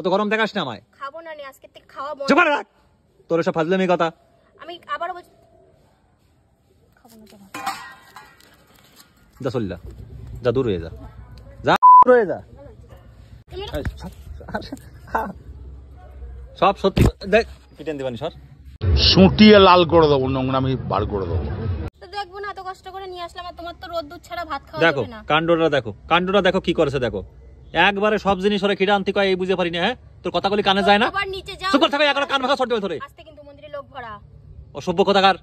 অত গরম দেখাস না আমায়। খাবো না নি আজকে থেকে খাওয়া বন্ধ। চুপ করে রাখ তোর এসব ফাজলামি কথা। আমি আবারও বলছি খাবো না তোমার। যা চল যা দূর হয়ে যা, যা দূর হয়ে যা। সব সত্যি দেখ পিটেন দিবানি সর, সুটিয়ে লাল করে দেবো, নোংরামি বার করে দেবো। তো দেখবো না এত কষ্ট করে নিয়ে আসলাম আর তোমার তো রোদ দুধ ছাড়া ভাত খাওয়া দেখো যাবে না। কাণ্ডটা দেখো কি করেছে দেখো। একবারে সব জিনিস ওরা কিটা আনতে কয় এই বুঝে পারি না। হ্যাঁ তোর কথাগুলি কানে যায় না। আবার নিচে যাও। চুপ করে থাকো, এখন কান ভাঙা ছড় দেবে ধরে। আজকে কিন্তু মন্দিরে লোক ভরা। অসভ্য কথাকার।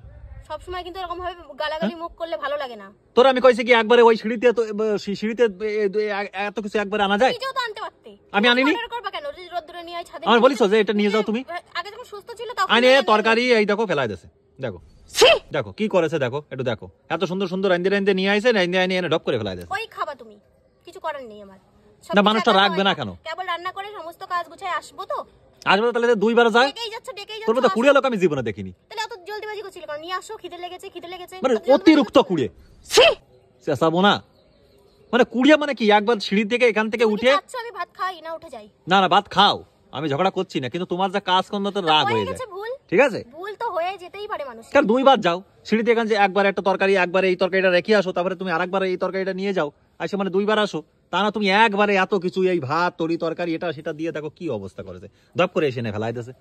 সব সময় কিন্তু এরকম ভাবে গালাগালি মুখ করলে ভালো লাগে না। তোর আমি কইছি কি একবারে ওই সিঁড়িতে এত কিছু একবারে আনা যায়? নিজেও তো আনতে পারতে। আমি আনিনি। অর্ডার করবা কেন? রোদ দূরে নিয়ে আই ছাদে। আমার বলিস যে এটা নিয়ে যাও তুমি। আগে যখন সুস্থ ছিল তখন আনে তরকারি এই দেখো ফেলাই দেছে। দেখো দেখো কি করেছে দেখো, একটু দেখো। এত সুন্দর সুন্দর রাইন্দে নিয়ে আইছে, রাইন্দে এনে ডপ করে ফেলাই দেছে। ওই খাবা তুমি, কিছু করার নেই আমার। না মানুষটা রাখবে না কেন? কেবল রান্না করে সমস্ত কাজ গুছায় আসবো তো। আসবে তাহলে দুইবার যায়। ডেকেই যাচ্ছে তোর মতো কুড়িয়া লোক আমি জীবনে দেখিনি। তাহলে এত জলদিবাজি করছিল কারণ নিয়ে আসো, খিদে লেগেছে। মানে অতিরিক্ত কুড়িয়ে চেঁচাবো না। মানে কুড়িয়া মানে কি একবার সিঁড়ি থেকে এখান থেকে উঠে আমি ভাত খাই না উঠে যাই। না ভাত খাও, আমি ঝগড়া করছি না, কিন্তু তোমার যা কাজ করলে তো রাগ হয়ে যায়। ঠিক আছে ভুল তো হয়ে যেতেই পারে মানুষ। কারণ দুইবার যাও সিঁড়িতে, এখান যে একবার একটা তরকারি একবার এই তরকারিটা রেখে আসো, তারপরে তুমি আরেকবার এই তরকারিটা নিয়ে যাও, আসে মানে দুইবার আসো। তা না তুমি একবারে এত কিছু এই ভাত তরকারি এটা সেটা দিয়ে দেখো কি অবস্থা করেছে। দপ করে এসে ফেলাই দিয়েছে।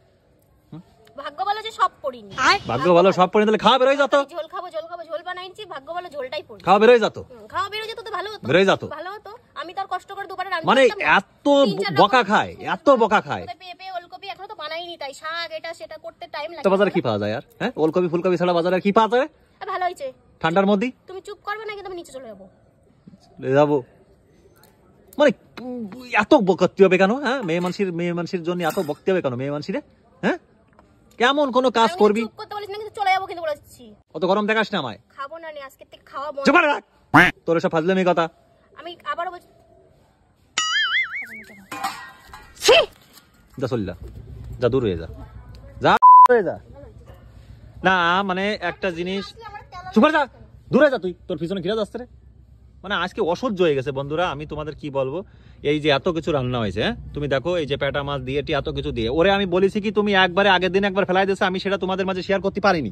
ভাগ্য ভালো যে সব পড়িনি। ভাগ্য ভালো সব পড়ে তাহলে খাওয়া বেরোয় যেত। ঝোল খাবো ঝোল বানাইছি, ভাগ্য ভালো ঝোলটাই পড়ি। খাওয়া বেরোয় যেত, খাওয়া বেরোয় যেত তো ভালো হতো। বেরোয় যেত ভালো হতো। আমি তার কষ্ট করে দুবারে রান্না মানে করতাম। এত বকা খায়, এত বকা খায়। পেঁপে ওলকপি এখনো তো বানাইনি, তাই শাক এটা সেটা করতে টাইম লাগে। তো বাজারে কি পাওয়া যায় আর? হ্যাঁ ওলকপি ফুলকপি ছাড়া বাজারে কি পাওয়া যায়? ভালো হয়েছে ঠান্ডার মধ্যে তুমি চুপ করবে না, কিন্তু আমি নিচে চলে যাবো। মানে এত বকতে হবে কেন? হ্যাঁ মেয়ে মানুষের জন্য এত বকতে হবে কেন মেয়ে মানুষের? হ্যাঁ কেমন কোন কাজ করবি? চুপ করতে বলিস না, কিন্তু চলে যাবো কিন্তু বলেছি। অত গরম দেখাস না আমায়। খাবো না নি আজকে থেকে খাওয়া বন্ধ। চুপ করে রাখ তোর এসব ফাজলামি কথা। আমি আবারও বলছি যা চল যা দূর হয়ে যা, যা হয়ে যা। না মানে একটা জিনিস, চুপ করে যা দূরে যা, তুই তোর পিছনে ঘিরে যাচ্ছে রে। মানে আজকে অসহ্য হয়ে গেছে বন্ধুরা, আমি তোমাদের কি বলবো। এই যে এত কিছু রান্না হয়েছে, হ্যাঁ তুমি দেখো এই যে পেটা মাছ দিয়ে এত কিছু দিয়ে ওরে আমি বলেছি কি তুমি একবারে আগের দিন একবার ফেলাই দিয়েছে, আমি সেটা তোমাদের মাঝে শেয়ার করতে পারিনি।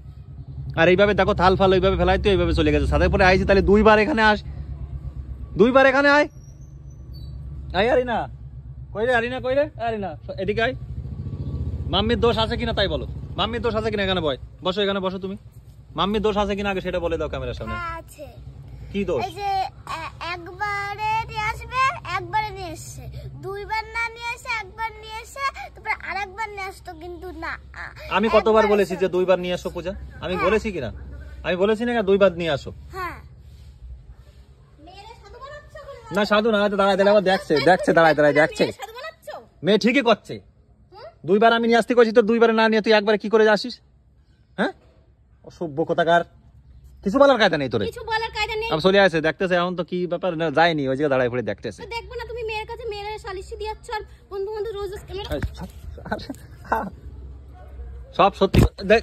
আর এইভাবে দেখো থাল ফাল ওইভাবে ফেলাই তো এইভাবে চলে গেছে। সাথে পরে আইছি তাহলে দুইবার এখানে আয়। আরিনা কই রে, আরিনা এদিকে আয়। মাম্মির দোষ আছে কিনা তাই বলো, মাম্মির দোষ আছে কিনা? এখানে এখানে বসো তুমি। মাম্মির দোষ আছে কিনা আগে সেটা বলে দাও ক্যামেরার সামনে। আছে। কি দোষ? এই যে একবারে নিয়ে আসবে, একবারে নিয়ে এসে দুইবার না নিয়ে এসে একবার নিয়ে এসে তারপর আরেকবার নিয়ে আসতো, কিন্তু না। আমি কতবার বলেছি যে দুইবার নিয়ে আসো পূজা? আমি বলেছি কিনা? আমি বলেছি না দুইবার নিয়ে আসো। হ্যাঁ না সাধু না, দাঁড়ায় দাঁড়ায় আবার দেখছে দাঁড়ায় দেখছে। মেয়ে ঠিকই করছে, দুইবার আমি নিয়ে আসতে কইছি, তো দুইবারে না নিয়ে তুই একবারে কি করে আসিস? হ্যাঁ অসভ্য কথাকার। কিছু বলার কায়দা নেই তোরে। কিছু বলার কায়দা নেই। আমি চলে আসে দেখতেছে এখন তো কি ব্যাপার না যায়নি, ওই জায়গায় দাঁড়ায় পড়ে দেখতেছে। দেখবো না তুমি মেয়ের কাছে মেয়ের সালিশি দিয়াচ্ছ আর বন্ধু রোজ সব সত্যি দেখ